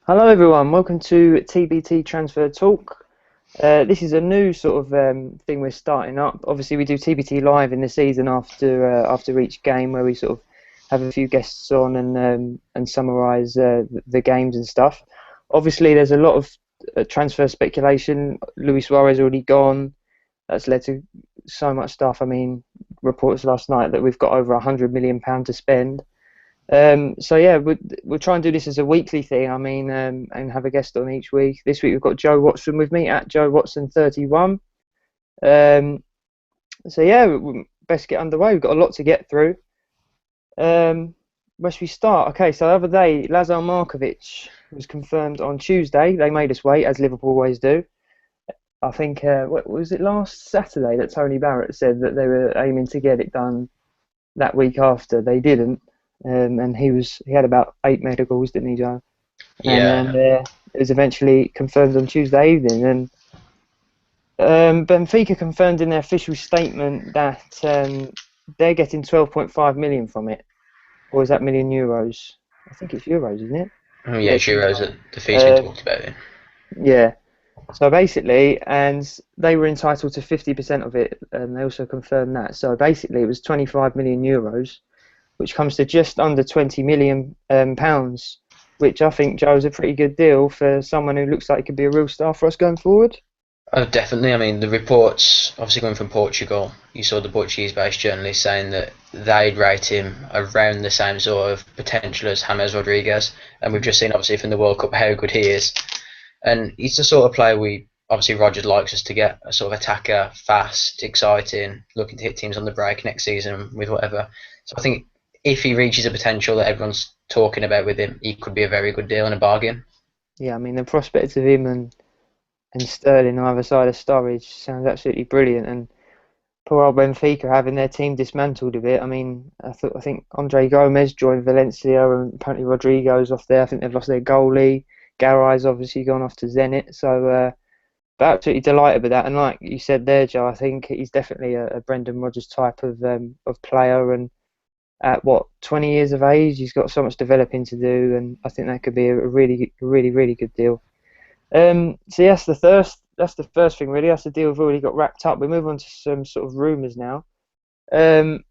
Hello everyone, welcome to TBT Transfer Talk. This is a new sort of thing we're starting up. Obviously, we do TBT live in the season after each game, where we sort of have a few guests on and summarise the games and stuff. Obviously, there's a lot of transfer speculation. Luis Suarez already gone. That's led to so much stuff. I mean, reports last night that we've got over £100 million to spend. So yeah, we'll try and do this as a weekly thing. I mean, and have a guest on each week. This week we've got Joe Watson with me at Joe Watson 31. So yeah, best get underway. We've got a lot to get through. Where should we start? Okay, so the other day, Lazar Markovic was confirmed on Tuesday. They made us wait, as Liverpool always do. I think, what was it, last Saturday that Tony Barrett said that they were aiming to get it done that week after. They didn't. And he had about 8 medicals, didn't he, Joe? And Yeah, then it was eventually confirmed on Tuesday evening. And Benfica confirmed in their official statement that they're getting 12.5 million from it. Or is that million euros? I think it's euros, isn't it? Yeah, yeah, it's Giroud's euros. at the fee's been Um, talked about it. yeah. So basically, and they were entitled to 50% of it, and they also confirmed that. So basically, it was 25 million euros, which comes to just under 20 million pounds, which I think, Joe, is a pretty good deal for someone who looks like he could be a real star for us going forward. Oh, definitely. I mean, the reports, obviously coming from Portugal, you saw the Portuguese-based journalist saying that they'd rate him around the same sort of potential as James Rodriguez, and we've just seen, obviously, from the World Cup how good he is. And he's the sort of player obviously, Rogers likes us to get, a sort of attacker, fast, exciting, looking to hit teams on the break next season with whatever. So I think if he reaches a potential that everyone's talking about with him, he could be a very good deal and a bargain. Yeah, I mean, the prospect of him and Sterling on either side of Sturridge sounds absolutely brilliant. And poor old Benfica having their team dismantled a bit. I mean, I think Andre Gomez joined Valencia, and apparently Rodrigo's off there. I think they've lost their goalie. Garai's obviously gone off to Zenit. So, but absolutely delighted with that. And like you said there, Joe, I think he's definitely a Brendan Rodgers type of player. And at what, 20 years of age, he's got so much developing to do, and I think that could be a really good deal. So yes, that's the first thing really. That's the deal we've already got wrapped up. We move on to some sort of rumours now. Um,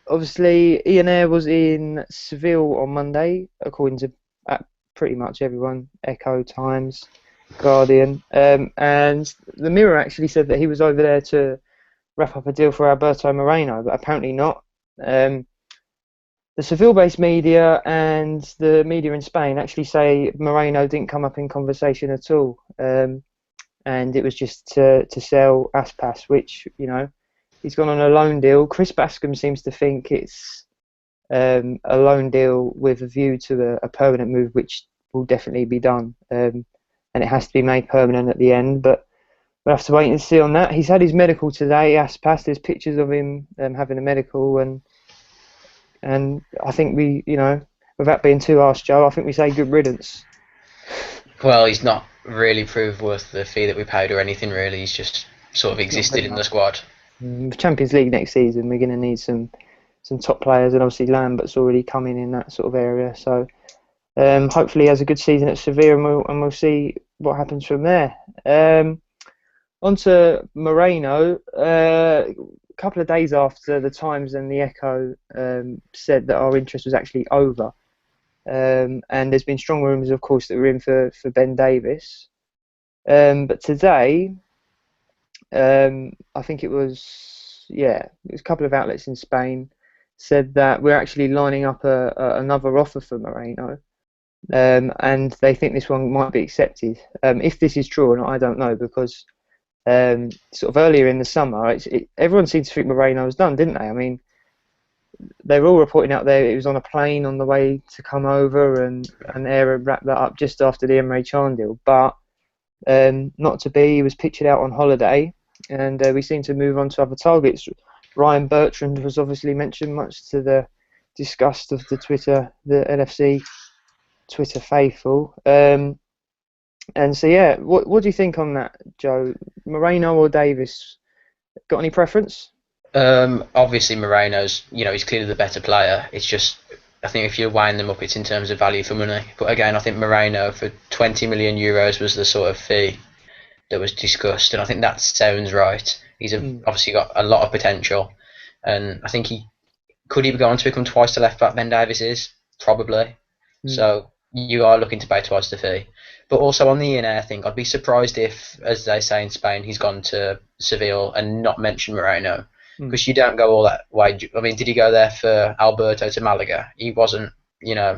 Obviously, Ian Ayre was in Seville on Monday, according to pretty much everyone, Echo, Times, Guardian, and the Mirror actually said that he was over there to wrap up a deal for Alberto Moreno, but apparently not. Um, the Seville-based media and the media in Spain actually say Moreno didn't come up in conversation at all, and it was just to sell Aspas, which, he's gone on a loan deal. Chris Bascom seems to think it's a loan deal with a view to a permanent move, which will definitely be done, and it has to be made permanent at the end. But we'll have to wait and see on that. He's had his medical today, Aspas. There's pictures of him having a medical, and I think without being too harsh, Joe, I think we say good riddance. Well, he's not really proved worth the fee that we paid or anything really. He's just sort of It's not existed good in the enough. squad. Champions League next season, we're going to need some top players, and obviously Lambert's already coming in that sort of area. So hopefully he has a good season at Sevilla, and we'll see what happens from there. On to Moreno. A couple of days after the Times and the Echo said that our interest was actually over. And there's been strong rumours, of course, that we're in for Ben Davis. But today, I think it was a couple of outlets in Spain said that we're actually lining up another offer for Moreno, and they think this one might be accepted. If this is true or not, I don't know, because sort of earlier in the summer, everyone seemed to think Moreno was done, didn't they? I mean, they were all reporting out there it was on a plane on the way to come over, and Air wrapped that up just after the Emre Can deal, but not to be. He was pictured out on holiday, and we seem to move on to other targets. Ryan Bertrand was obviously mentioned, much to the disgust of the LFC Twitter faithful. And so yeah, what do you think on that, Joe? Moreno or Davis? Got any preference? Obviously Moreno's, he's clearly the better player. It's just I think if you're weighing them up, it's in terms of value for money. But again, I think Moreno for 20 million euros was the sort of fee that was discussed, and I think that sounds right. He's Mm, obviously got a lot of potential, and I think he could he go on to become twice the left back Ben Davies is? Probably. mm, So you are looking to pay twice the fee. But also on the Ian Air thing, I'd be surprised if, as they say in Spain, he's gone to Seville and not mentioned Moreno. mm, Because you don't go all that way. I mean, did he go there for Alberto to Malaga? He wasn't,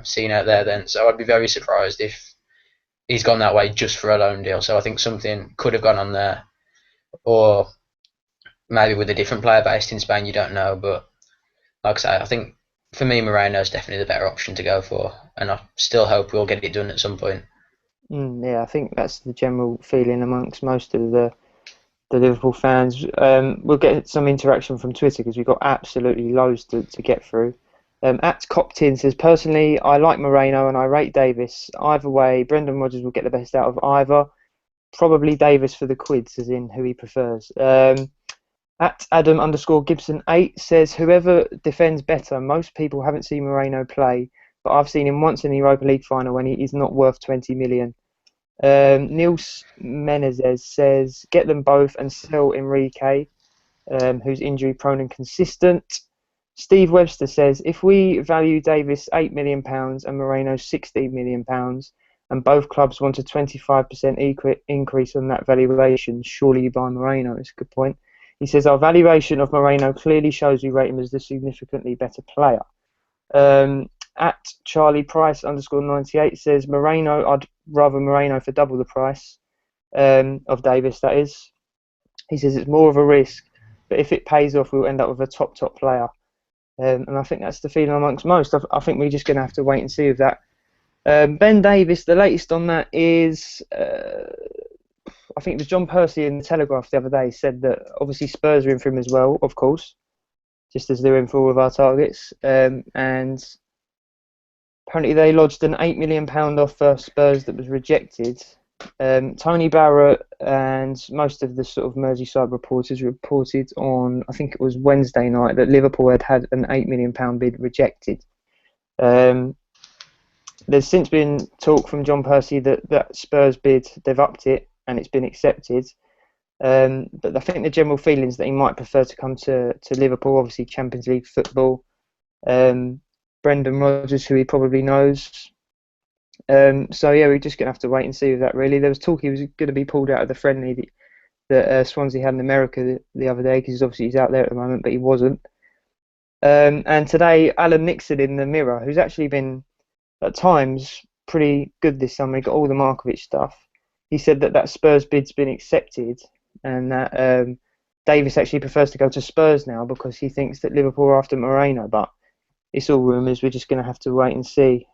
seen out there then. So I'd be very surprised if he's gone that way just for a loan deal. So I think something could have gone on there. Or maybe with a different player based in Spain, you don't know. But like I say, I think for me, Moreno's definitely the better option to go for, and I still hope we'll get it done at some point. yeah, I think that's the general feeling amongst most of the Liverpool fans. We'll get some interaction from Twitter because we've got absolutely loads to get through. At Coptin says, personally, I like Moreno and I rate Davis. Either way, Brendan Rodgers will get the best out of either. Probably Davis for the quids, as in who he prefers. At Adam underscore Gibson 8 says, whoever defends better, most people haven't seen Moreno play, but I've seen him once in the Europa League final when he is not worth 20 million. Nils Menezes says, get them both and sell Enrique, who's injury prone and consistent. Steve Webster says, if we value Davis £8 million and Moreno £16 million, and both clubs want a 25% increase on that valuation, surely you buy Moreno. It's a good point. He says, our valuation of Moreno clearly shows we rate him as the significantly better player. At Charlie Price underscore 98 says, Moreno, I'd rather Moreno for double the price of Davis, that is. He says it's more of a risk, but if it pays off, we'll end up with a top player. And I think that's the feeling amongst most. I think we're just going to have to wait and see with that. Ben Davis, the latest on that is, I think it was John Percy in the Telegraph the other day said that obviously Spurs are in for him as well, of course, just as they're in for all of our targets. And apparently they lodged an £8 million offer Spurs that was rejected. Tony Barrett and most of the sort of Merseyside reporters reported on, I think it was Wednesday night, that Liverpool had an £8 million bid rejected. There's since been talk from John Percy that Spurs bid, they've upped it and it's been accepted. But I think the general feeling is that he might prefer to come to Liverpool, obviously Champions League football. Brendan Rodgers, who he probably knows. So yeah, we're just going to have to wait and see with that really. There was talk he was going to be pulled out of the friendly that Swansea had in America the other day because obviously he's out there at the moment, but he wasn't. And today, Alan Nixon in the Mirror, who's actually been at times pretty good this summer, he got all the Markovic stuff. He said that Spurs bid's been accepted and that Davis actually prefers to go to Spurs now because he thinks that Liverpool are after Moreno, but it's all rumours. We're just going to have to wait and see.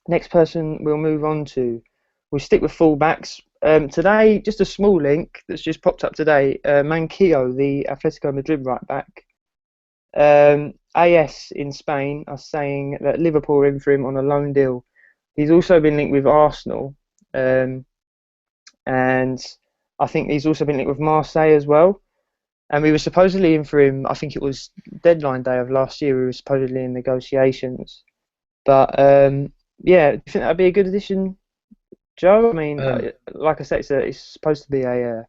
Next person we'll move on to, we'll stick with fullbacks. Today, just a small link that's just popped up today. Manquillo, the Atletico Madrid right back. AS in Spain are saying that Liverpool are in for him on a loan deal. He's also been linked with Arsenal. And I think he's also been linked with Marseille as well. And we were supposedly in for him, I think it was deadline day of last year, we were supposedly in negotiations. But yeah, do you think that'd be a good addition, Joe? I mean, like I said, it's supposed to be a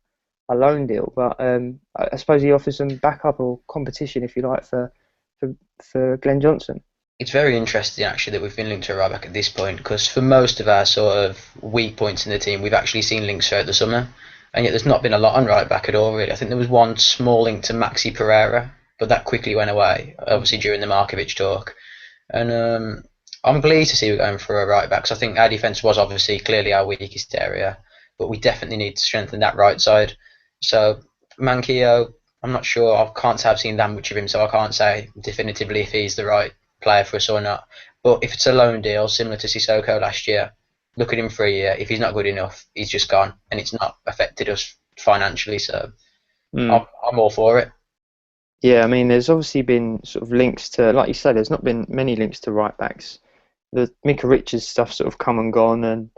loan deal, but I suppose he offers some backup or competition, if you like, for Glenn Johnson. It's very interesting actually that we've been linked to a right back at this point because for most of our sort of weak points in the team, we've actually seen links throughout the summer, and yet there's not been a lot on right back at all really. I think there was one small link to Maxi Pereira, but that quickly went away, obviously during the Markovic talk. And I'm pleased to see we're going for a right back because I think our defence was obviously clearly our weakest area, but we definitely need to strengthen that right side. So Manquillo, I'm not sure. I can't say I've seen that much of him, so I can't say definitively if he's the right player for us or not. But if it's a loan deal, similar to Sissoko last year, look at him for a year. If he's not good enough, he's just gone, and it's not affected us financially. So I'm all for it. Yeah, I mean, there's obviously been sort of links to, like you said, there's not been many links to right backs. The Mika Richards stuff sort of come and gone, and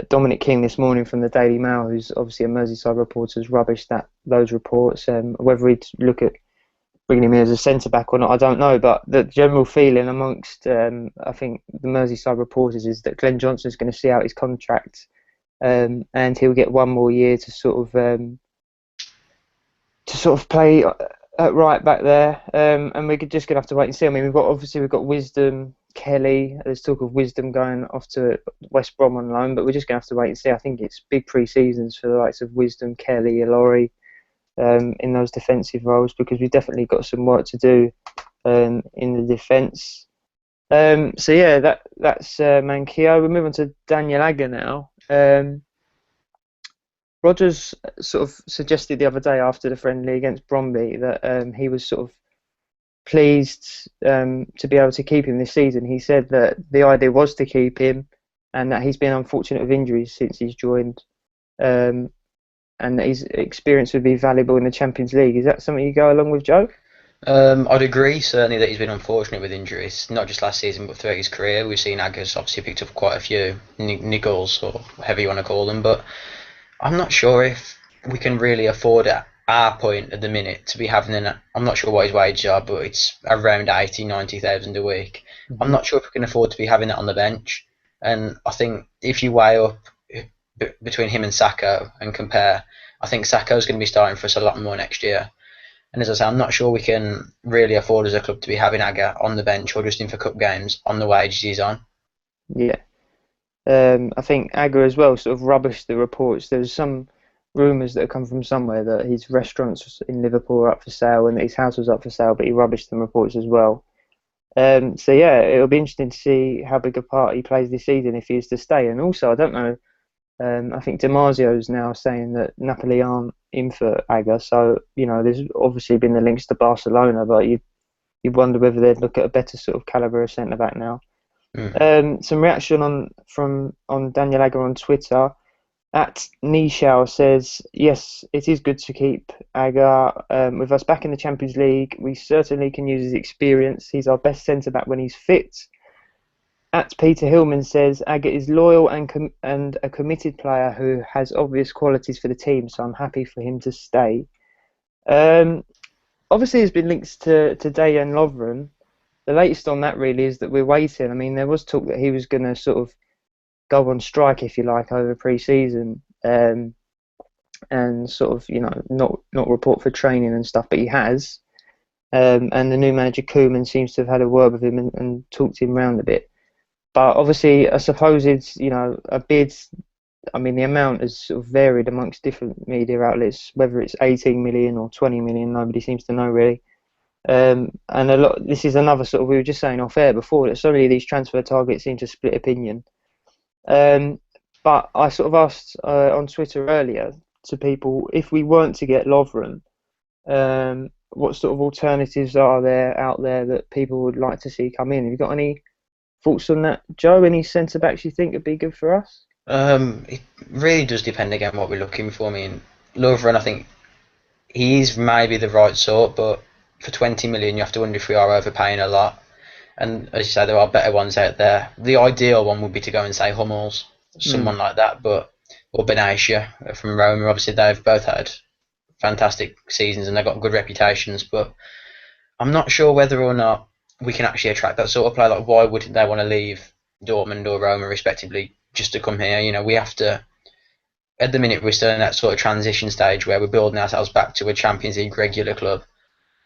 Dominic King this morning from the Daily Mail, who's obviously a Merseyside reporter, has rubbished those reports. Whether he'd look bringing him in as a centre back or not, I don't know. But the general feeling amongst, I think, the Merseyside reporters is that Glenn Johnson's going to see out his contract, and he'll get one more year to sort of play at right back there. And we're just going to have to wait and see. I mean, we've got Wisdom, Kelly. There's talk of Wisdom going off to West Brom on loan, but we're just going to have to wait and see. I think it's big pre-seasons for the likes of Wisdom, Kelly, Ilori, in those defensive roles, because we've definitely got some work to do in the defence. So yeah, that's Manquillo. We move on to Daniel Agger now. Rodgers sort of suggested the other day after the friendly against Bromley that he was sort of pleased to be able to keep him this season. He said that the idea was to keep him, and that he's been unfortunate with injuries since he's joined, and that his experience would be valuable in the Champions League. Is that something you go along with, Joe? I'd agree, certainly, that he's been unfortunate with injuries, not just last season but throughout his career. We've seen Agger's obviously picked up quite a few niggles, or whatever you want to call them, but I'm not sure if we can really afford at our point at the minute to be having I'm not sure what his wages are, but it's around 80,000-90,000 a week. I'm not sure if we can afford to be having that on the bench. And I think if you weigh up between him and Sacco and compare, I think Sacco's going to be starting for us a lot more next year. And as I say, I'm not sure we can really afford as a club to be having Agger on the bench or just in for cup games on the wages he's on. Yeah. I think Agger as well sort of rubbished the reports. There's some rumours that have come from somewhere that his restaurants in Liverpool are up for sale and that his house was up for sale, but he rubbished them reports as well. So yeah, it'll be interesting to see how big a part he plays this season if he is to stay. And also, I don't know, I think DiMarzio's now saying that Napoli aren't in for Agger, so there's obviously been the links to Barcelona, but you wonder whether they'd look at a better sort of calibre of centre back now. Some reaction on Daniel Agger on Twitter. At Nishao says, yes, it is good to keep Agger. With us back in the Champions League, we certainly can use his experience. He's our best centre back when he's fit. At Peter Hillman says, Agger is loyal and a committed player who has obvious qualities for the team, so I'm happy for him to stay. Obviously, there's been links to Dejan Lovren. The latest on that really is that we're waiting. I mean, there was talk that he was going to sort of go on strike, if you like, over pre-season, and sort of not report for training and stuff, but he has. And the new manager Koeman seems to have had a word with him and talked him round a bit. But obviously, I suppose it's a bid. I mean, the amount has sort of varied amongst different media outlets, whether it's 18 million or 20 million. Nobody seems to know really. And a lot. This is another sort of, we were just saying off air before, that so many of these transfer targets seem to split opinion. But I sort of asked on Twitter earlier to people, if we weren't to get Lovren, what sort of alternatives are there out there that people would like to see come in? Have you got any thoughts on that, Joe? Any centre backs you think would be good for us? It really does depend again what we're looking for. I mean, Lovren, I think he's maybe the right sort, but for 20 million, you have to wonder if we are overpaying a lot. And as you say, there are better ones out there. The ideal one would be to go and say Hummels, someone like that, or Benatia from Roma. Obviously, they've both had fantastic seasons and they've got good reputations, but I'm not sure whether or not we can actually attract that sort of player. Like, why would they want to leave Dortmund or Roma, respectively, just to come here? We have to. At the minute, we're still in that sort of transition stage where we're building ourselves back to a Champions League regular club.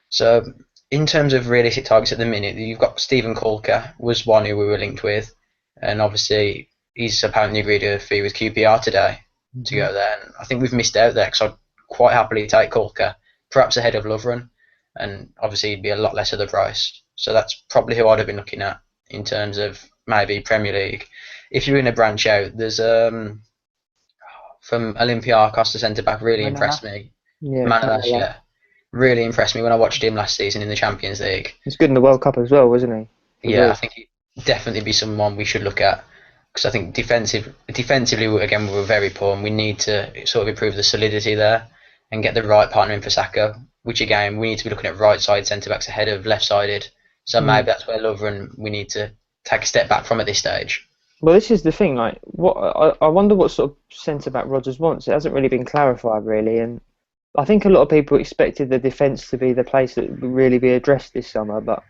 So, in terms of realistic targets at the minute, you've got Steven Kolka was one who we were linked with, and obviously he's apparently agreed a fee with QPR today to go there. And I think we've missed out there, because I'd quite happily take Kolka, perhaps ahead of Lovren, and obviously it'd be a lot less of the price. So that's probably who I'd have been looking at in terms of maybe Premier League. If you're going to branch out, there's from Olympiacos, the centre back, really impressed me. Manolas, yeah. Really impressed me when I watched him last season in the Champions League. He's good in the World Cup as well, wasn't he? Yeah, I think he'd definitely be someone we should look at, because I think defensively, again, we were very poor, and we need to sort of improve the solidity there and get the right partner in for Sacco, which again, we need to be looking at right side centre-backs ahead of left-sided. So maybe that's where Lovren we need to take a step back from at this stage. Well, this is the thing, like, I wonder what sort of centre-back Rodgers wants. It hasn't really been clarified, really, and I think a lot of people expected the defence to be the place that would really be addressed this summer, but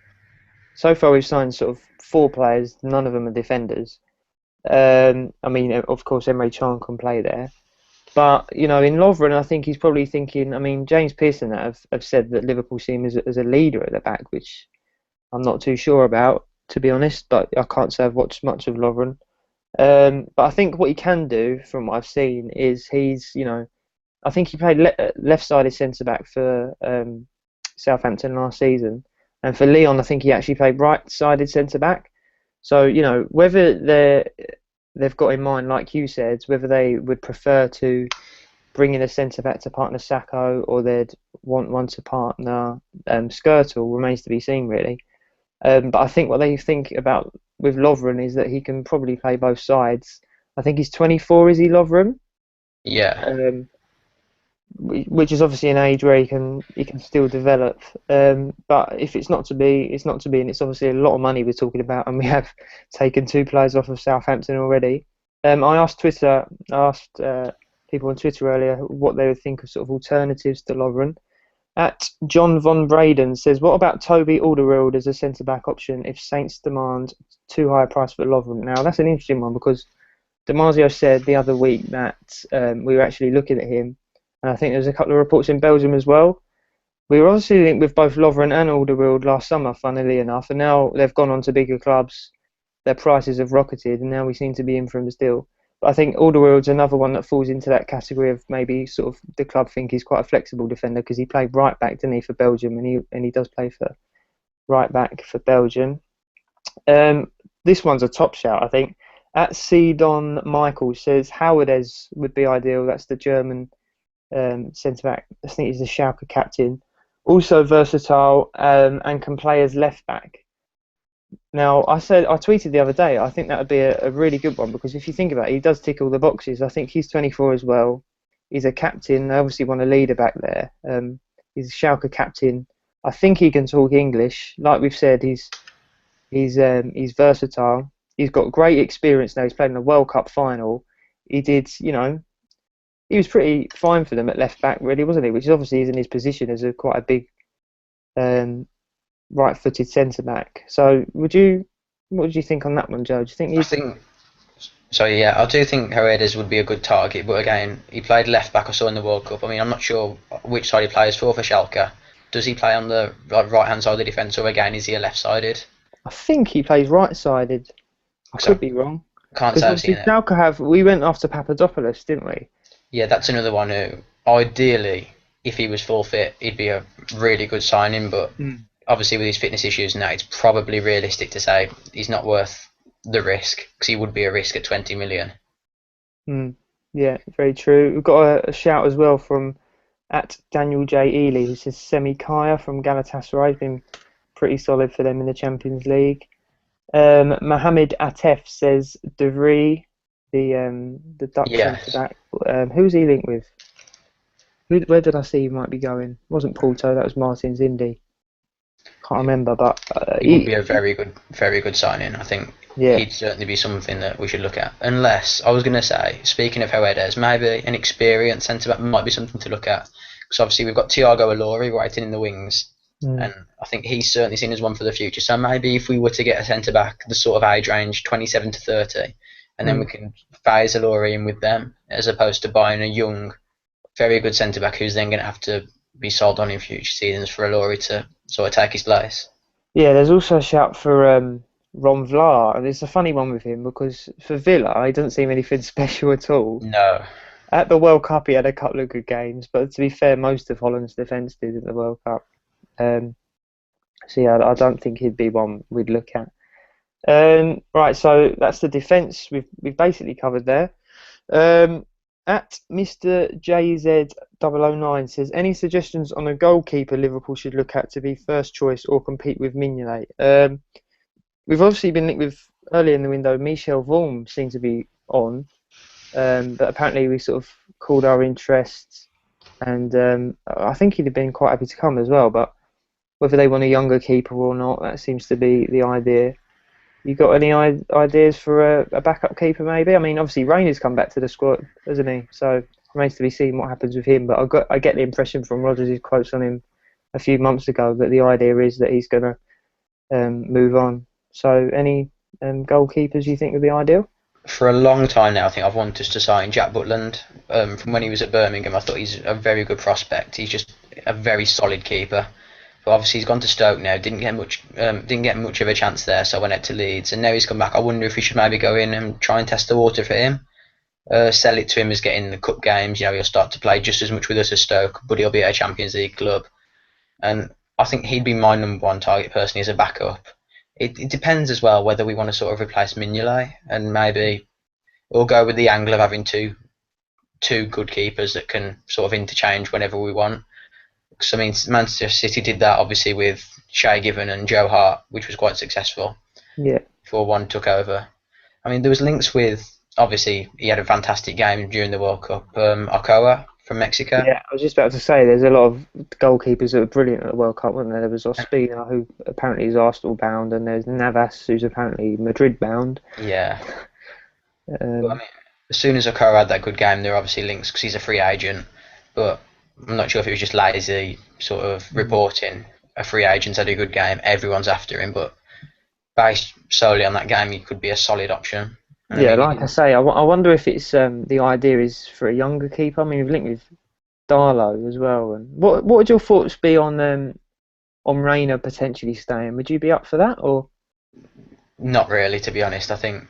so far we've signed sort of 4 players, none of them are defenders. I mean, of course, Emre Can can play there. But, in Lovren, I think he's probably thinking, I mean, James Pearson have said that Liverpool see him as a leader at the back, which I'm not too sure about, to be honest, but I can't say I've watched much of Lovren. But I think what he can do, from what I've seen, is I think he played left-sided centre-back for Southampton last season. And for Lyon, I think he actually played right-sided centre-back. So, whether they've got in mind, like you said, whether they would prefer to bring in a centre-back to partner Sacco or they'd want one to partner Skirtle remains to be seen, really. But I think what they think about with Lovren is that he can probably play both sides. I think he's 24, is he, Lovren? Yeah. Which is obviously an age where he can still develop. But if it's not to be, it's not to be, and it's obviously a lot of money we're talking about, and we have taken 2 players off of Southampton already. I asked people on Twitter earlier what they would think of sort of alternatives to Lovren. At John Von Braden says, what about Toby Alderweireld as a centre-back option if Saints demand too high a price for Lovren? Now, that's an interesting one because Damasio said the other week that we were actually looking at him, and I think there's a couple of reports in Belgium as well. We were obviously linked with both Lovren and Alderweireld last summer, funnily enough, and now they've gone on to bigger clubs. Their prices have rocketed, and now we seem to be in for him still. But I think Alderweireld's another one that falls into that category of maybe sort of the club think he's quite a flexible defender because he played right back, didn't he, for Belgium, and he does play for right back for Belgium. This one's a top shout, I think. At Don Michael says Howardez would be ideal. That's the German centre back. I think he's the Schalke captain. Also versatile and can play as left back. Now, I tweeted the other day, I think that would be a really good one because if you think about it, he does tick all the boxes. I think he's 24 as well. He's a captain. They obviously want a leader back there. He's a Schalke captain. I think he can talk English. Like we've said, he's versatile. He's got great experience now. He's played in the World Cup final. He did, he was pretty fine for them at left back, really, wasn't he? Which is obviously he's in his position as quite a big right-footed centre back. So, what did you think on that one, Joe? Do you think I do think Paredes would be a good target, but again, he played left back or so in the World Cup. I mean, I'm not sure which side he plays for Schalke. Does he play on the right-hand side of the defence, or again, is he a left-sided? I think he plays right-sided. I could be wrong. Can't say I've seen it. Schalke we went after Papadopoulos, didn't we? Yeah, that's another one who, ideally, if he was full fit, he'd be a really good signing, but obviously with his fitness issues now, it's probably realistic to say he's not worth the risk, because he would be a risk at 20 million. Yeah, very true. We've got a shout as well from at Daniel J. Ely, who says Semi Kaya from Galatasaray has been pretty solid for them in the Champions League. Mohamed Atef says De Vries, the Dutch centre back. Who's he linked with? Where did I see he might be going? It wasn't Porto, that was Martins Indy. Can't remember, but he would be a very good signing. I think he'd certainly be something that we should look at. Unless, I was going to say, speaking of Paredes, maybe an experienced centre back might be something to look at. Because obviously we've got Thiago Ilori waiting in the wings. And I think he's certainly seen as one for the future. So maybe if we were to get a centre back, the sort of age range 27 to 30, and then we can phase Ilori in with them, as opposed to buying a young, very good centre back who's then going to have to be sold on in future seasons for Ilori to sort of take his place. Yeah, there's also a shout for Ron Vlaar, and it's a funny one with him because for Villa, he doesn't seem anything special at all. No. At the World Cup, he had a couple of good games, but to be fair, most of Holland's defence did at the World Cup. So yeah, I don't think he'd be one we'd look at. Right, so that's the defence we've basically covered there. At Mr. JZ009 says, any suggestions on a goalkeeper Liverpool should look at to be first choice or compete with Mignolet? We've obviously been linked with, earlier in the window, Michel Vorm seemed to be on, but apparently we sort of called our interest, and I think he'd have been quite happy to come as well, but whether they want a younger keeper or not, that seems to be the idea. You got any ideas for a backup keeper maybe? I mean, obviously Rainer's come back to the squad, hasn't he? So remains to be seen what happens with him. But I get the impression from Rodgers' quotes on him a few months ago that the idea is that he's going to move on. So any goalkeepers you think would be ideal? For a long time now, I think I've wanted us to sign Jack Butland. From when he was at Birmingham, I thought he's a very good prospect. He's just a very solid keeper. But obviously he's gone to Stoke now. Didn't get much of a chance there, so I went out to Leeds, and now he's come back. I wonder if we should maybe go in and try and test the water for him. Sell it to him as getting the cup games. He'll start to play just as much with us as Stoke, but he'll be at a Champions League club. And I think he'd be my number one target personally as a backup. It depends as well whether we want to sort of replace Mignolet, and maybe we'll go with the angle of having two good keepers that can sort of interchange whenever we want. Because I mean, Manchester City did that obviously with Shay Given and Joe Hart, which was quite successful. Yeah. Before one took over. I mean, there was links with, obviously he had a fantastic game during the World Cup. Ochoa from Mexico. Yeah, I was just about to say there's a lot of goalkeepers that were brilliant at the World Cup, weren't there? There was Ospina, who apparently is Arsenal bound, and there's Navas, who's apparently Madrid bound. Yeah. But, I mean, as soon as Ochoa had that good game, there were obviously links because he's a free agent. But I'm not sure if it was just lazy sort of reporting. A free agent's had a good game, everyone's after him, but based solely on that game, he could be a solid option. And Yeah, I mean, like I say, I wonder if it's the idea is for a younger keeper. I mean, we've linked with Darlow as well. And what would your thoughts be on Reina potentially staying? Would you be up for that, or not really, to be honest. I think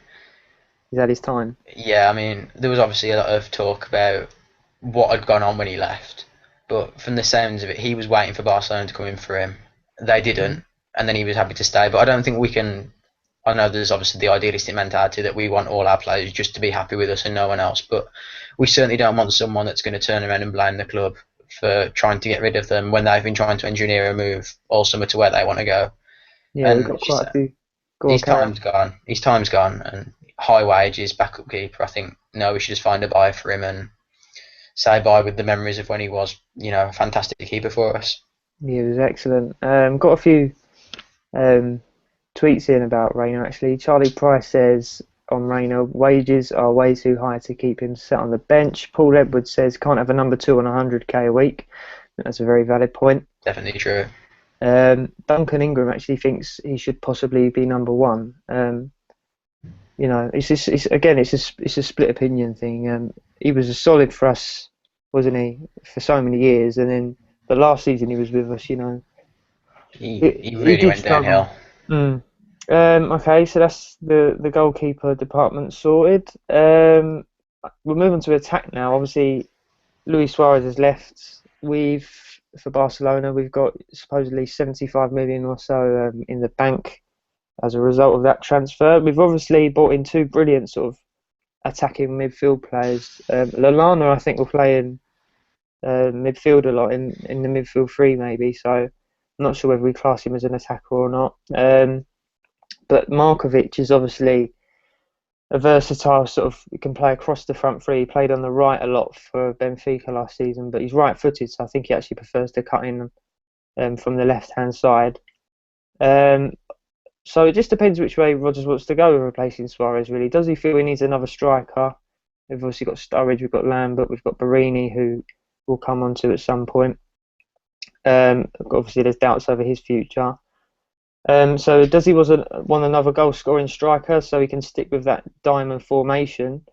is that his time? Yeah, I mean, there was obviously a lot of talk about what had gone on when he left, but from the sounds of it, he was waiting for Barcelona to come in for him. They didn't, and then he was happy to stay. But I don't think we can. I know there's obviously the idealistic mentality that we want all our players just to be happy with us and no one else, but we certainly don't want someone that's going to turn around and blame the club for trying to get rid of them when they've been trying to engineer a move all summer to where they want to go. Yeah, And we've got quite a few. his time's gone. His time's gone, and high wages, backup keeper. I think no, we should just find a buy for him and say bye with the memories of when he was, a fantastic keeper for us. Yeah, it was excellent. Got a few tweets in about Reina actually. Charlie Price says on Reina, wages are way too high to keep him sat on the bench. Paul Edwards says can't have a number 2 on 100k a week. That's a very valid point. Definitely true. Duncan Ingram actually thinks he should possibly be number 1. It's a split opinion thing. He was a solid for us, wasn't he, for so many years, and then the last season he was with us, he really went downhill. Okay, so that's the goalkeeper department sorted. We'll move on to attack now. Obviously, Luis Suarez has left. For Barcelona, we've got supposedly 75 million or so in the bank as a result of that transfer. We've obviously brought in 2 brilliant sort of attacking midfield players. Lallana, I think, will play in midfield a lot, in the midfield 3 maybe, so I'm not sure whether we class him as an attacker or not. But Markovic is obviously a versatile sort of, he can play across the front 3. He played on the right a lot for Benfica last season, but he's right-footed, so I think he actually prefers to cut in from the left-hand side. So it just depends which way Rodgers wants to go with replacing Suarez, really. Does he feel he needs another striker? We've obviously got Sturridge, we've got Lambert, we've got Barini, who we'll come on to at some point. Obviously, there's doubts over his future. So does he want another goal-scoring striker so he can stick with that diamond formation?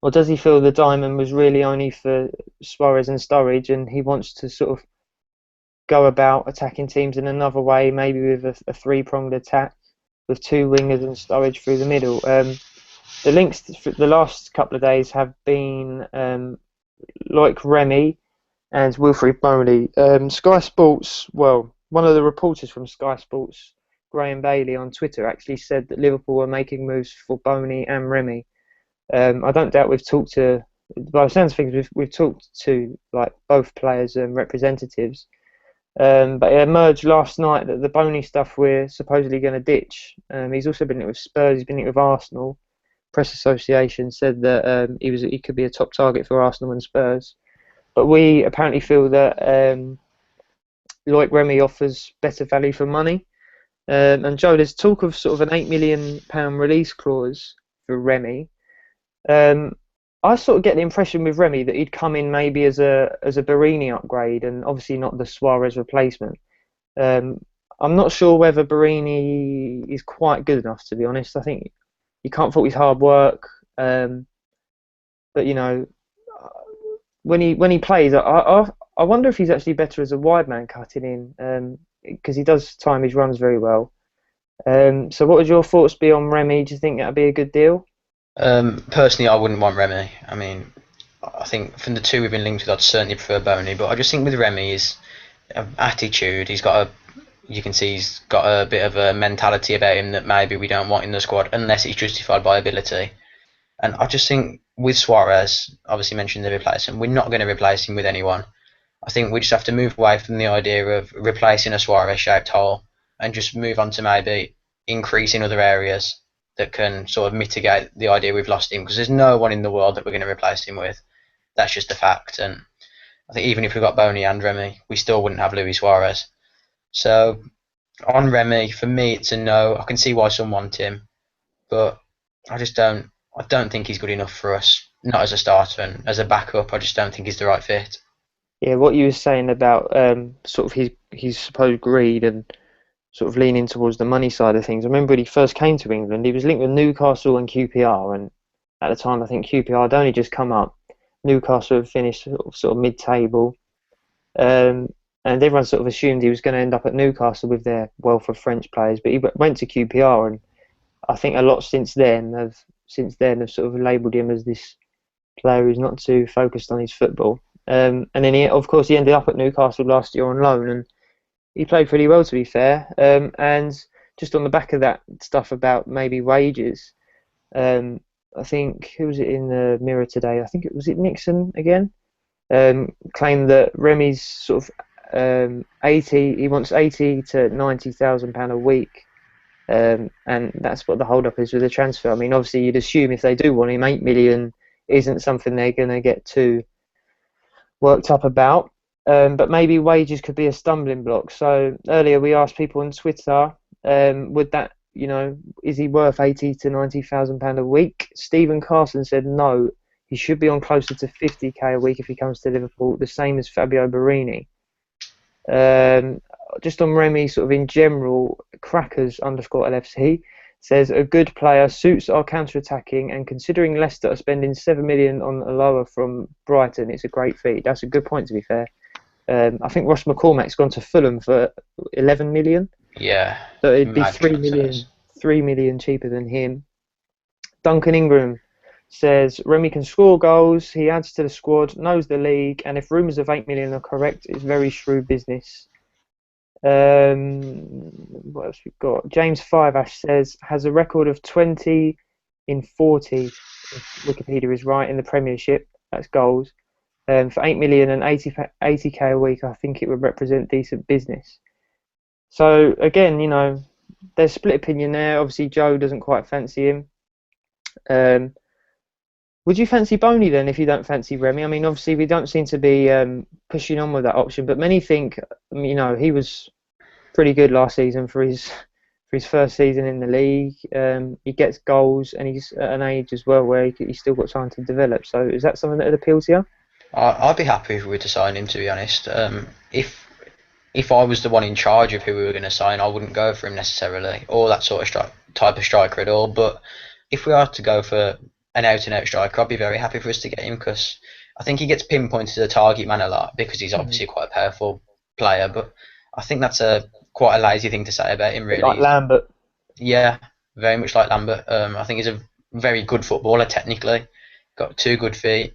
Or does he feel the diamond was really only for Suarez and Sturridge and he wants to sort of go about attacking teams in another way, maybe with a 3-pronged attack with 2 wingers and Sturridge through the middle? The links for the last couple of days have been Loic Remy and Wilfried Boney. Sky Sports, well, one of the reporters from Sky Sports, Graham Bailey on Twitter, actually said that Liverpool were making moves for Boney and Remy. I don't doubt we've talked to, by the sounds of things, we've talked to like both players' representatives. But it emerged last night that the Boney stuff we're supposedly going to ditch. He's also been linked with Spurs, he's been linked with Arsenal. Press Association said that he could be a top target for Arsenal and Spurs. But we apparently feel that Loic Remy offers better value for money. And Joe, there's talk of sort of an £8 million release clause for Remy. I sort of get the impression with Remy that he'd come in maybe as a Barini upgrade, and obviously not the Suarez replacement. Um, I'm not sure whether Barini is quite good enough, to be honest. I think you can't fault his hard work, but when he plays, I wonder if he's actually better as a wide man cutting in, because he does time his runs very well. So what would your thoughts be on Remy? Do you think that'd be a good deal? Personally, I wouldn't want Remy. I mean, I think from the two we've been linked with, I'd certainly prefer Boney. But I just think with Remy, his attitude, you can see he's got a bit of a mentality about him that maybe we don't want in the squad unless it's justified by ability. And I just think with Suarez, obviously mentioned the replacement, we're not going to replace him with anyone. I think we just have to move away from the idea of replacing a Suarez-shaped hole and just move on to maybe increase in other areas that can sort of mitigate the idea we've lost him, because there's no one in the world that we're going to replace him with. That's just a fact. And I think even if we got Boney and Remy, we still wouldn't have Luis Suarez. So on Remy, for me, it's a no. I can see why some want him, but I just don't. I don't think he's good enough for us. Not as a starter, and as a backup, I just don't think he's the right fit. Yeah, what you were saying about sort of his supposed greed and sort of leaning towards the money side of things. I remember when he first came to England, he was linked with Newcastle and QPR, and at the time I think QPR had only just come up. Newcastle had finished sort of mid-table, and everyone sort of assumed he was going to end up at Newcastle with their wealth of French players, but he went to QPR, and I think a lot since then have sort of labelled him as this player who's not too focused on his football. And then of course he ended up at Newcastle last year on loan, and he played pretty well, to be fair. And just on the back of that stuff about maybe wages, I think, who was it in the Mirror today? I think was it Nixon again, claimed that Remy's sort of 80. He wants 80 to 90,000 pound a week, and that's what the hold up is with the transfer. I mean, obviously you'd assume if they do want him, 8 million isn't something they're going to get too worked up about. But maybe wages could be a stumbling block. So earlier we asked people on Twitter, would that, is he worth 80 to 90,000 pound a week? Stephen Carson said no, he should be on closer to 50k a week if he comes to Liverpool, the same as Fabio Barini. Just on Remy, sort of in general, Crackers_LFC says a good player, suits our counter-attacking, and considering Leicester are spending 7 million on a lower from Brighton, it's a great feat. That's a good point, to be fair. I think Ross McCormack's gone to Fulham for 11 million. Yeah. So it'd be 3 million cheaper than him. Duncan Ingram says Remy can score goals, he adds to the squad, knows the league, and if rumours of 8 million are correct, it's very shrewd business. What else we've got? James Fiveash says has a record of 20 in 40, if Wikipedia is right, in the Premiership. That's goals. For 8 million and 80k a week, I think it would represent decent business. So again, there's split opinion there. Obviously, Joe doesn't quite fancy him. Would you fancy Boney then if you don't fancy Remy? I mean, obviously we don't seem to be pushing on with that option, but many think, he was pretty good last season for his first season in the league. He gets goals, and he's at an age as well where he's still got time to develop. So is that something that would appeal to you? I'd be happy if we were to sign him, to be honest. If I was the one in charge of who we were going to sign, I wouldn't go for him necessarily, or that sort of type of striker at all. But if we are to go for an out-and-out striker, I'd be very happy for us to get him, because I think he gets pinpointed as a target man a lot because he's obviously quite a powerful player. But I think that's quite a lazy thing to say about him, really. Like Lambert. Yeah, very much like Lambert. I think he's a very good footballer technically, got 2 good feet.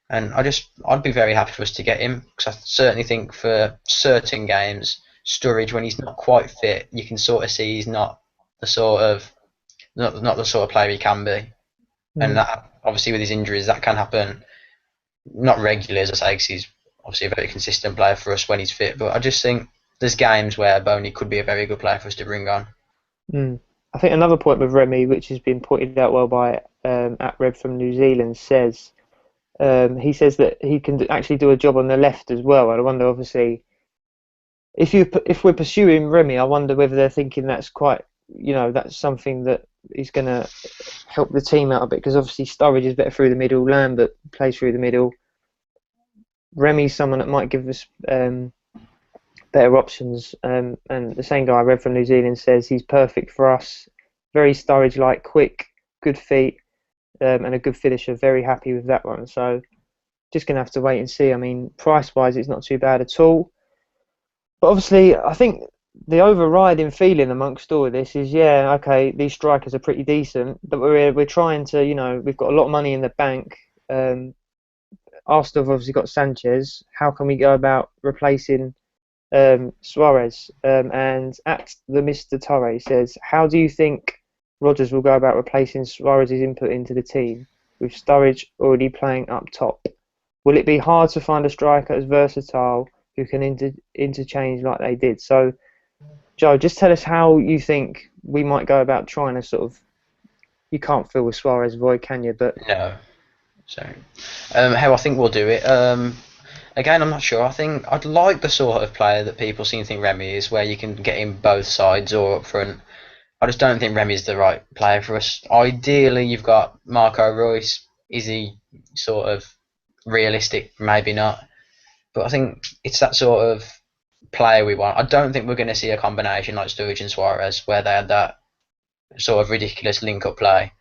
And I'd be very happy for us to get him, because I certainly think for certain games, Sturridge, when he's not quite fit, you can sort of see he's not the sort of player he can be. And that, obviously with his injuries, that can happen, not regularly, as I say, because he's obviously a very consistent player for us when he's fit. But I just think there's games where Boney could be a very good player for us to bring on. I think another point with Remy, which has been pointed out well by @Red from New Zealand, says he says that he can actually do a job on the left as well. And I wonder, obviously, if we're pursuing Remy, I wonder whether they're thinking that's quite, that's something that he's going to help the team out a bit, because obviously Sturridge is better through the middle, Lambert plays through the middle. Remy's someone that might give us better options, and the same guy I read from New Zealand says he's perfect for us. Very Sturridge-like, quick, good feet, and a good finisher. Very happy with that one. So just going to have to wait and see. I mean, price-wise, it's not too bad at all. But obviously, I think the overriding feeling amongst all of this is, yeah, okay, these strikers are pretty decent, but we're trying to, we've got a lot of money in the bank. Arsenal have obviously got Sanchez. How can we go about replacing Suarez? And at the Mr. Torre says, how do you think Rodgers will go about replacing Suarez's input into the team with Sturridge already playing up top? Will it be hard to find a striker as versatile who can interchange like they did? So, Joe, just tell us how you think we might go about trying to sort of... You can't fill a Suarez void, can you? But no. So, how I think we'll do it. Again, I'm not sure. I think I'd like the sort of player that people seem to think Remy is, where you can get him both sides or up front. I just don't think Remy's the right player for us. Ideally, you've got Marco Reus. Is he sort of realistic? Maybe not. But I think it's that sort of player we want. I don't think we're going to see a combination like Sturridge and Suarez, where they had that sort of ridiculous link-up play.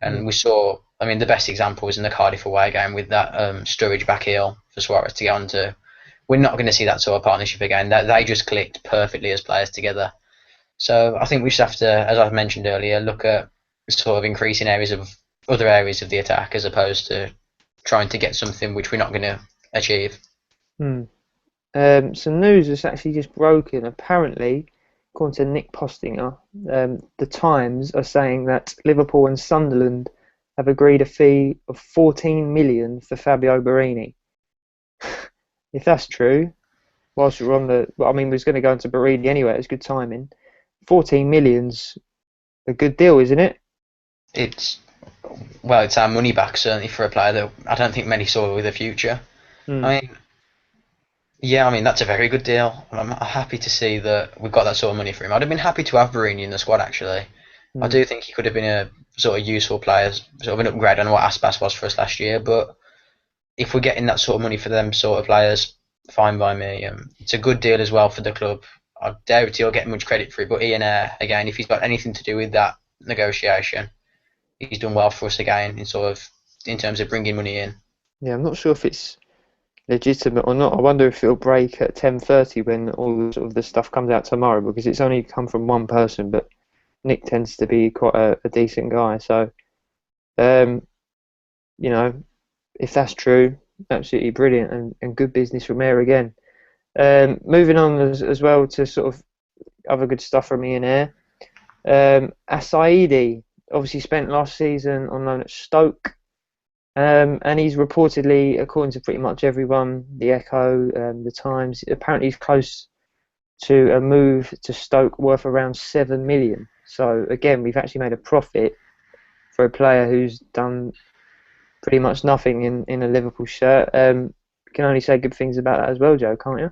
And we saw, I mean, the best example was in the Cardiff away game with that Sturridge back heel for Suarez to get onto. We're not going to see that sort of partnership again. They just clicked perfectly as players together. So I think we just have to, as I've mentioned earlier, look at sort of increasing other areas of the attack, as opposed to trying to get something which we're not going to achieve. Some news that's actually just broken. Apparently, according to Nick Postinger, the Times are saying that Liverpool and Sunderland have agreed a fee of 14 million for Fabio Borini. If that's true, whilst we're on we was going to go into Borini anyway. It's good timing. 14 million's a good deal, isn't it? It's our money back, certainly, for a player that I don't think many saw with a future. I mean, that's a very good deal. I'm happy to see that we've got that sort of money for him. I'd have been happy to have Borini in the squad, actually. I do think he could have been a sort of useful player, sort of an upgrade on what Aspas was for us last year. But if we're getting that sort of money for them sort of players, fine by me. It's a good deal as well for the club. I doubt he'll get much credit for it, but Ian Ayre, again, if he's got anything to do with that negotiation, he's done well for us again in terms of bringing money in. Yeah, I'm not sure if it's legitimate or not. I wonder if it'll break at 10:30 when all sort of the stuff comes out tomorrow, because it's only come from one person, but Nick tends to be quite a decent guy. So, if that's true, absolutely brilliant and good business from Ayre again. Moving on as well to sort of other good stuff from Ian Ayre. Asaidi obviously spent last season on loan at Stoke, and he's reportedly, according to pretty much everyone, the Echo, the Times, apparently he's close to a move to Stoke worth around 7 million. So again, we've actually made a profit for a player who's done pretty much nothing in a Liverpool shirt. Can only say good things about that as well, Joe, can't you?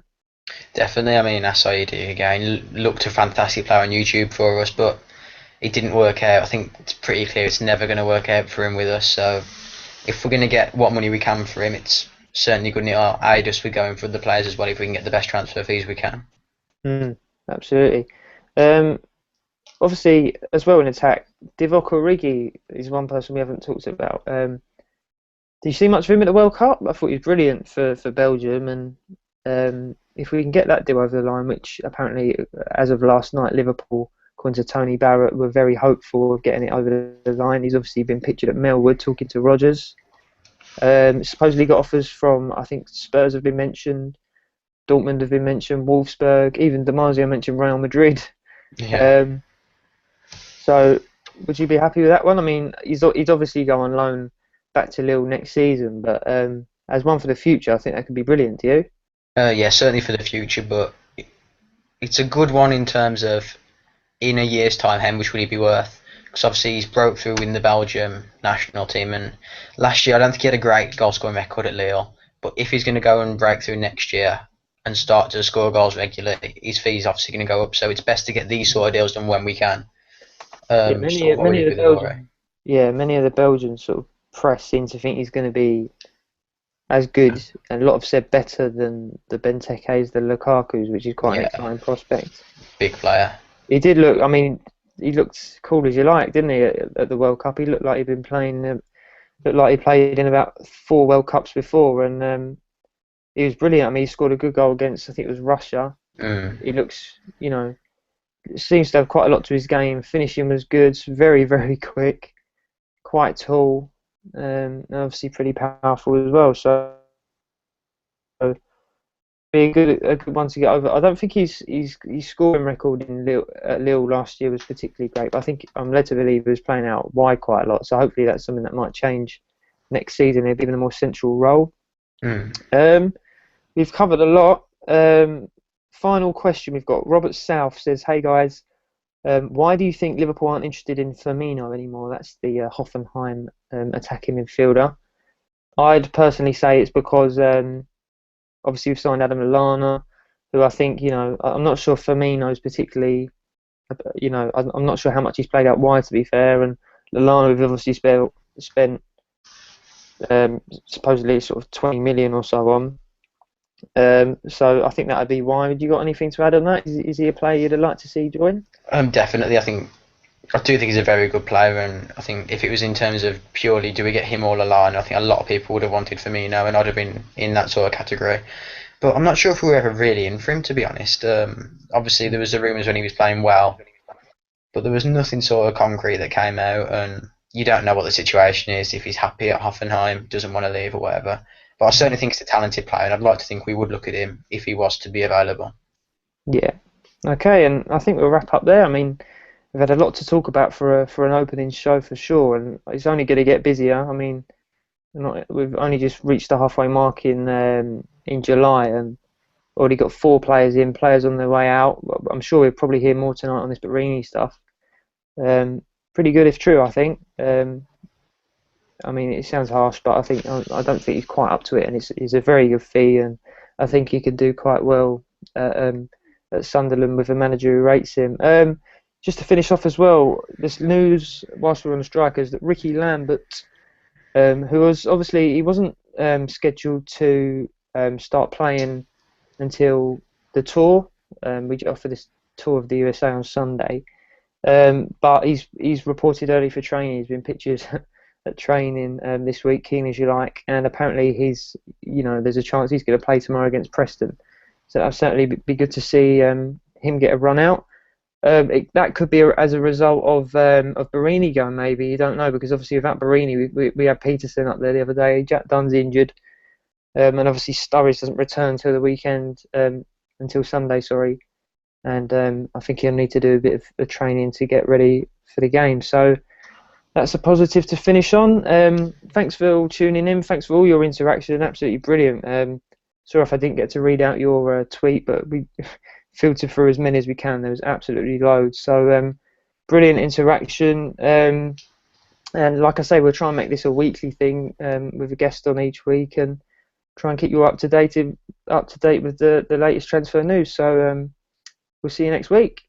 Definitely. I mean, Asaidi again looked a fantastic player on YouTube for us, but it didn't work out. I think it's pretty clear it's never going to work out for him with us. So if we're going to get what money we can for him, it's certainly good. It'll aid us with going for the players as well if we can get the best transfer fees we can. Absolutely. Obviously, as well in attack, Divock Origi is one person we haven't talked about. Did you see much of him at the World Cup? I thought he was brilliant for Belgium, and if we can get that deal over the line, which apparently, as of last night, Liverpool, according to Tony Barrett, were very hopeful of getting it over the line. He's obviously been pictured at Melwood talking to Rodgers. Supposedly got offers from, I think Spurs have been mentioned, Dortmund have been mentioned, Wolfsburg, even Damasio mentioned Real Madrid. Yeah. So would you be happy with that one? I mean, he's obviously going on loan back to Lille next season, but as one for the future, I think that could be brilliant. Do you? Yeah, certainly for the future, but it's a good one in terms of in a year's time, how much would he be worth? Because obviously he's broke through in the Belgium national team, and last year I don't think he had a great goal scoring record at Lille, but if he's going to go and break through next year and start to score goals regularly, his fee's obviously going to go up, so it's best to get these sort of deals done when we can. Yeah, Sort of worried with Ori. many of the Belgians sort of press seem to think he's going to be as good, and a lot have said better than the Benteke's, the Lukaku's, which is quite an Yeah, exciting prospect. big player. He did look, I mean, he looked cool as you like, didn't he, at the World Cup? He looked like he'd been playing, looked like he played in about 4 World Cups before, and he was brilliant. I mean, he scored a good goal against, I think it was Russia. Mm. He looks, seems to have quite a lot to his game. Finishing was good, very, very quick, quite tall, and obviously pretty powerful as well. So be a good one to get over. I don't think his scoring record in at Lille last year was particularly great, but I think I'm led to believe he was playing out wide quite a lot. So hopefully that's something that might change next season. He'll be in a more central role. Mm. We've covered a lot. Final question we've got. Robert South says, "Hey guys, why do you think Liverpool aren't interested in Firmino anymore?" That's the Hoffenheim attacking midfielder. I'd personally say it's because obviously we've signed Adam Lallana, who I think, I'm not sure Firmino's particularly, I'm not sure how much he's played out wide, to be fair, and Lallana we've obviously spent supposedly sort of 20 million or so on. So I think that would be why. Have you got anything to add on that? Is he a player you'd like to see join? Definitely. I do think he's a very good player, and I think if it was in terms of purely do we get him all alone, I think a lot of people would have wanted Firmino, and I'd have been in that sort of category. But I'm not sure if we were ever really in for him, to be honest. Obviously, there was the rumours when he was playing well, but there was nothing sort of concrete that came out, and you don't know what the situation is, if he's happy at Hoffenheim, doesn't want to leave or whatever. But I certainly think he's a talented player, and I'd like to think we would look at him if he was to be available. Yeah. Okay, and I think we'll wrap up there. I mean, we've had a lot to talk about for an opening show for sure, and it's only going to get busier. I mean, we've only just reached the halfway mark in July, and already got 4 players in, players on their way out. I'm sure we'll probably hear more tonight on this Barini stuff. Pretty good if true, I think. I mean, it sounds harsh, but I don't think he's quite up to it, and it's a very good fee, and I think he could do quite well at Sunderland with a manager who rates him. Just to finish off as well, this news whilst we're on the strikers that Ricky Lambert, who was obviously he wasn't scheduled to start playing until the tour. We offer this tour of the USA on Sunday, but he's reported early for training. He's been pictured at training this week, keen as you like, and apparently there's a chance he's going to play tomorrow against Preston. So that'll certainly be good to see him get a run out. That could be as a result of Barini going, maybe. You don't know, because obviously without Barini, we had Peterson up there the other day. Jack Dunn's injured, and obviously Sturridge doesn't return until the weekend, until Sunday, sorry. And I think he'll need to do a bit of training to get ready for the game. So that's a positive to finish on. Thanks for all tuning in. Thanks for all your interaction. Absolutely brilliant. Sorry if I didn't get to read out your tweet, but we filtered through as many as we can. There was absolutely loads. So brilliant interaction. And like I say, we'll try and make this a weekly thing with a guest on each week, and try and keep you up to date with the latest transfer news. So we'll see you next week.